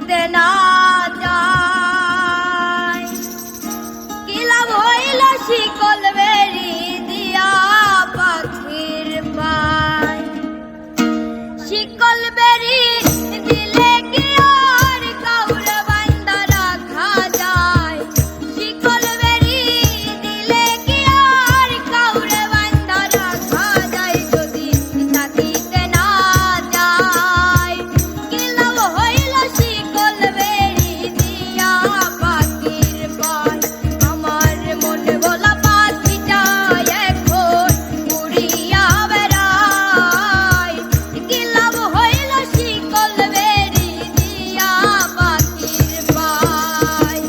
থাকিতে না যায়, কি লাভ হইল শিকল বেরি দিয়া পাখির পায়। শিকল বেরি দিলে কি আর কাউরে বান্ধা রাখা যায়, শিকল বেরি দিলে কি আর কাউরে বান্ধা রাখা যায়। যদি থাকিতে না যায়, কি লাভ হইল শিকল বেরি দিয়া পাখির পায়। আমার মন ভোলা পাখিটা এখন উড়িয়া বেড়ায়, কি লাভ হইল শিকল বেরি দিয়া পাখির পায়,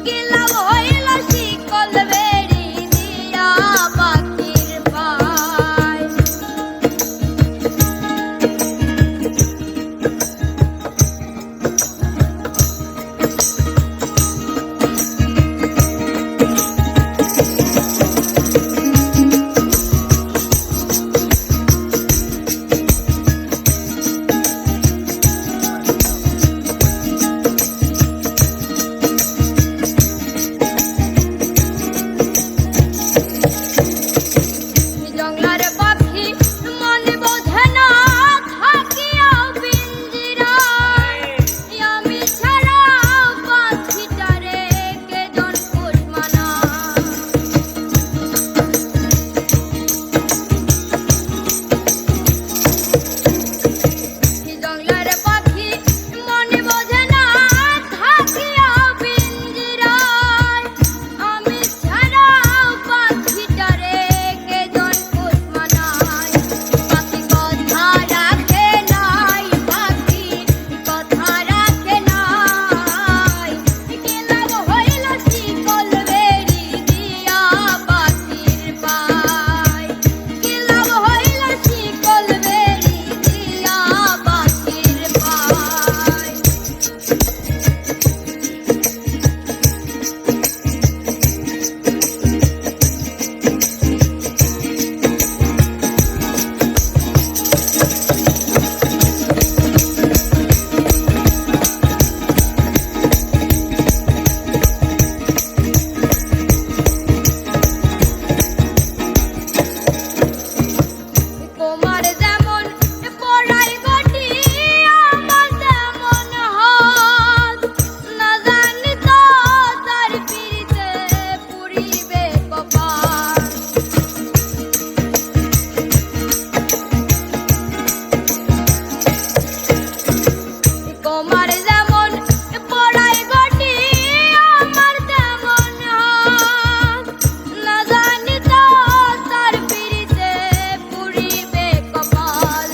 কি লাভ হইল শিকল বেরি দিয়া পাখির পায়। জংলার পাখি মন বোঝে না থাকিয়াও পিঞ্জিরায়, আমি ছাড়া পাখিটারে কেজন পোষ মানায়। জংলার পাখি মন বোঝে না থাকিয়াও পিঞ্জিরায়, আমি ছাড়া পাখিটারে কেজন পোষ মানায়। পাখি কথা রাখে নাই, পাখি কথা রাখে নাই, কি লাভ হইল শিকল বেরি দিয়া পাখির পায়, কি লাভ হইল শিকল বেরি দিয়া পাখির পায়। তোমার যেমন পড়াই গটি আমার তেমন হাত, না জানি তো তার পিড়িতে পুরিবে কপাল। তোমার যেমন পড়াই গটি আমার তেমন হাত, না জানি তো তার পিড়িতে পুরিবে কপাল।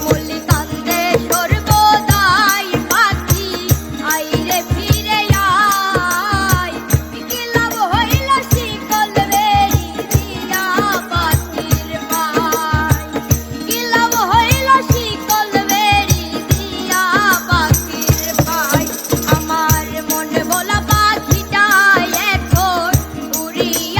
মল্লিকান্দে সর্বদাই পাখি আইরে ফিরে আয়, কি লাভ হইল শিকল বেরি দিয়া পাখির পায়, কি লাভ হইল শিকল বেরি দিয়া পাখির পায়। আমার মন ভোলা পাখিটা এখন উড়িয়া